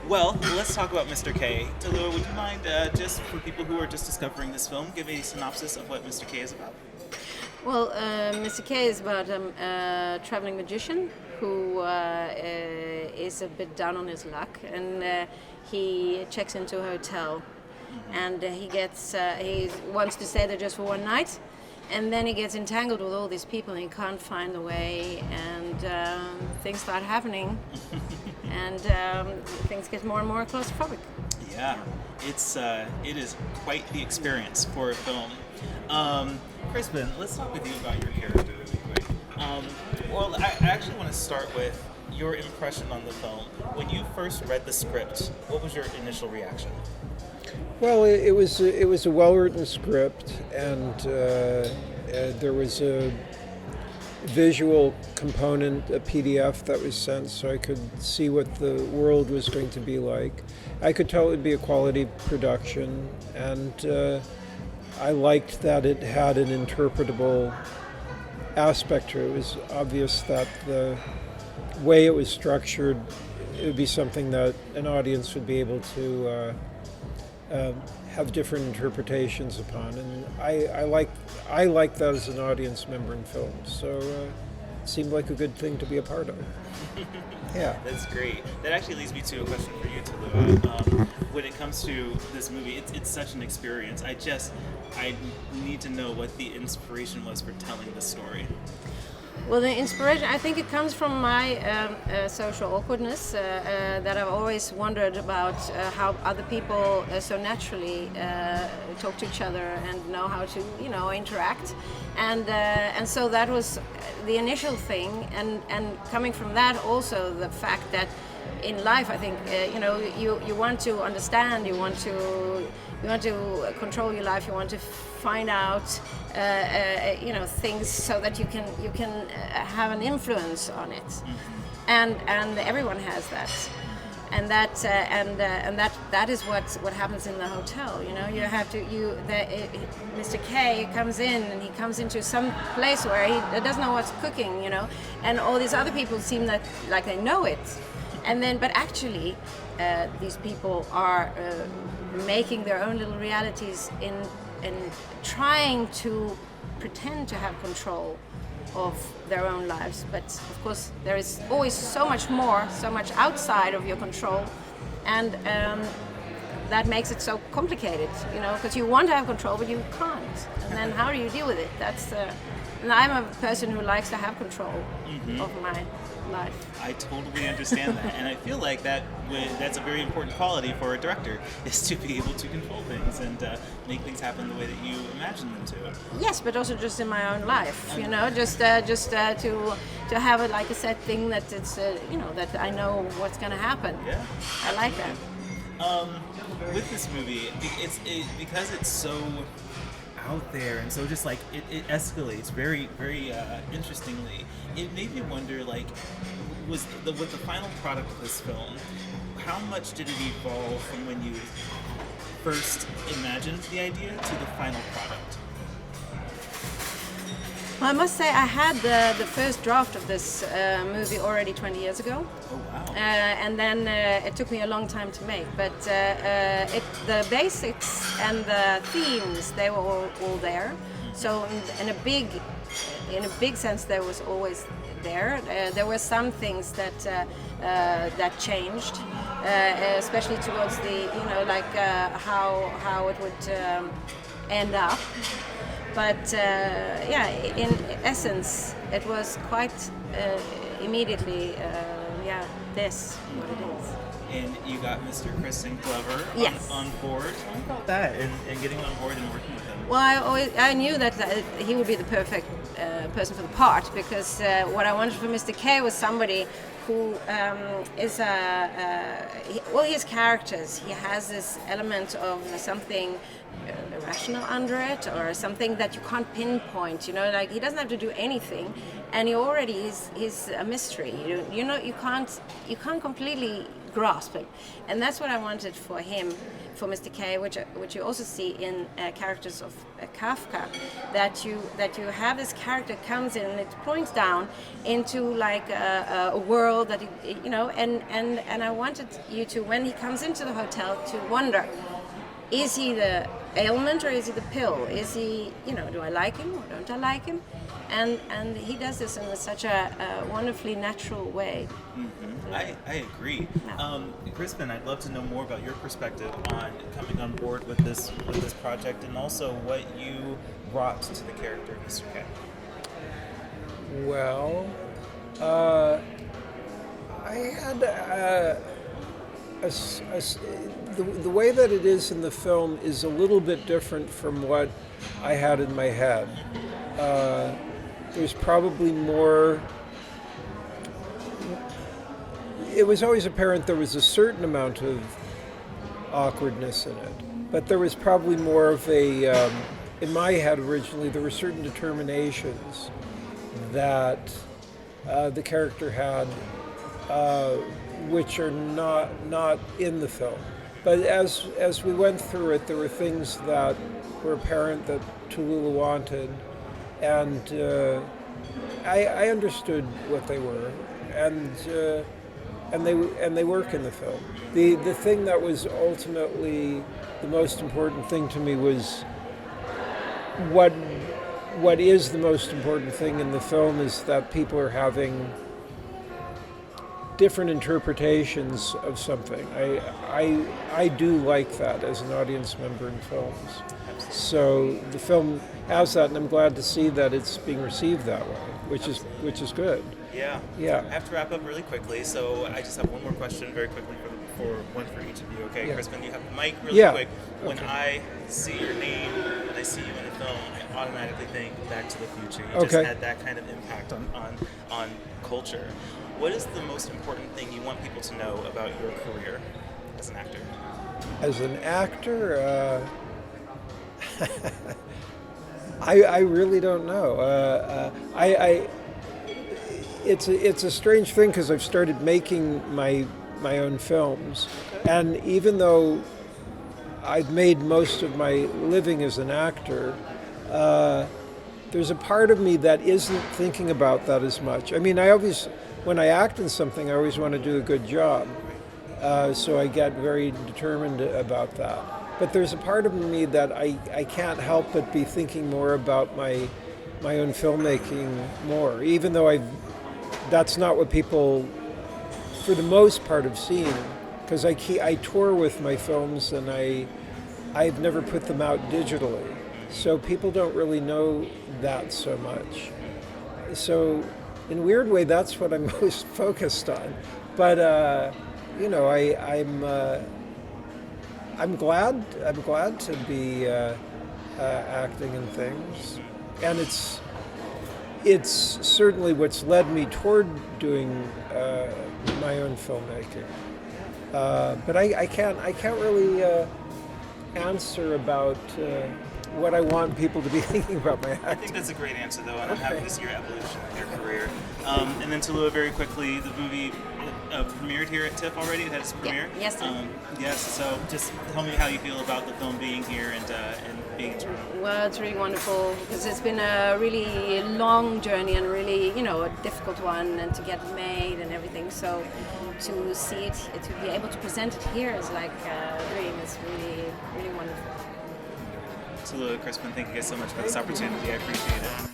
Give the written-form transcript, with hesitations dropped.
Well, let's talk about Mr. K. Tallulah, would you mind, just for people who are just discovering this film, give a synopsis of what Mr. K is about? Well, Mr. K is about a traveling magician who is a bit down on his luck, and he checks into a hotel, and he wants to stay there just for one night, and then he gets entangled with all these people, and he can't find the way, and things start happening, and things get more and more claustrophobic. Yeah, it is quite the experience for a film. Crispin, let's talk with you about your character really quick. Well, I actually want to start with your impression on the film. When you first read the script, what was your initial reaction? Well, it was a well-written script, and there was a visual component, a PDF that was sent, so I could see what the world was going to be like. I could tell it would be a quality production, and I liked that it had an interpretable aspect to it. It was obvious that the way it was structured, it would be something that an audience would be able to have different interpretations upon, and I like that as an audience member in films. So it seemed like a good thing to be a part of. Yeah, that's great. That actually leads me to a question for you, Tallulah. When it comes to this movie, it's such an experience. I need to know what the inspiration was for telling the story. Well, the inspiration, I think it comes from my social awkwardness, that I've always wondered about how other people so naturally talk to each other and know how to, interact. And so that was the initial thing. And coming from that, also the fact that in life, I think, you want to understand, you want to control your life, you want to find out things so that you can have an influence on it. And everyone has that, and that is what happens in the hotel. You have to Mr. K comes in, and he comes into some place where he doesn't know what's cooking, and all these other people seem like they know it, but actually these people are making their own little realities in trying to pretend to have control of their own lives. But of course there is always so much more, so much outside of your control, and that makes it so complicated, because you want to have control but you can't, and then how do you deal with it? And I'm a person who likes to have control of my life. I totally understand that, and I feel like that's a very important quality for a director, is to be able to control things and make things happen the way that you imagine them to. Yes, but also just in my own life, just to have it like a set thing that it's that I know what's going to happen. Yeah, I like that. With this movie, because it's so out there, and so just like it escalates very, very interestingly. It made me wonder, with the final product of this film, how much did it evolve from when you first imagined the idea to the final product? Well, I must say I had the first draft of this movie already 20 years ago. Oh wow! And then it took me a long time to make, but the basics and the themes, they were all there. So in a big sense, there was always there. There were some things that changed, especially towards the how it would end up. But in essence, it was quite immediately, this what it is. And you got Mr. Crispin Glover Yes. on board. Tell me about that and getting on board and working with him. Well, I knew that he would be the perfect person for the part, because what I wanted for Mr. K was somebody who is his characters. He has this element of something irrational under it, or something that you can't pinpoint. He doesn't have to do anything, and he already is a mystery. You can't completely grasp him. And that's what I wanted for him, for Mr. K, which you also see in characters of Kafka, that you have this character comes in and it points down into like a world that and I wanted you to, when he comes into the hotel, to wonder, is he the ailment or is he the pill? Is he, do I like him or don't I like him? And he does this in such a wonderfully natural way. Mm-hmm. I agree. Crispin, I'd love to know more about your perspective on coming on board with this project, and also what you brought to the character of Mr. K. Well, I had the way that it is in the film is a little bit different from what I had in my head. There's probably more. It was always apparent there was a certain amount of awkwardness in it, but there was probably more of a. In my head originally, there were certain determinations that the character had, which are not in the film. But as we went through it, there were things that were apparent that Tallulah wanted, and I understood what they were, and they work in the film. The thing that was ultimately the most important thing to me was what is the most important thing in the film is that people are having different interpretations of something. I do like that as an audience member in films. So the film has that, and I'm glad to see that it's being received that way, which is good. Yeah. I have to wrap up really quickly, so I just have one more question very quickly for each of you. Okay, yeah. Crispin, you have the mic really quick. When I see your name and I see you in the film, I automatically think Back to the Future. You just had that kind of impact on culture. What is the most important thing you want people to know about your career as an actor? As an actor, I really don't know. It's a strange thing because I've started making my own films, and even though I've made most of my living as an actor, there's a part of me that isn't thinking about that as much. I mean, when I act in something, I always want to do a good job, so I get very determined about that. But there's a part of me that I can't help but be thinking more about my own filmmaking more, even though that's not what people, for the most part, have seen. Because I tour with my films and I've never put them out digitally, so people don't really know that so much. So, in a weird way, that's what I'm most focused on. But I'm glad to be acting in things, and it's certainly what's led me toward doing my own filmmaking. But I can't really answer about what I want people to be thinking about my acting. I think that's a great answer, though, and I'm happy to see your evolution in your career. And then Tallulah, very quickly, the movie premiered here at TIFF already. It had its premiere. Yeah. Yes. Yes. So just tell me how you feel about the film being here and being in Toronto. Well, it's really wonderful because it's been a really long journey and really, a difficult one, and to get it made and everything. So to see it, to be able to present it here is like a dream. It's really, really wonderful. Tallulah, Crispin, thank you guys so much for this opportunity. I appreciate it.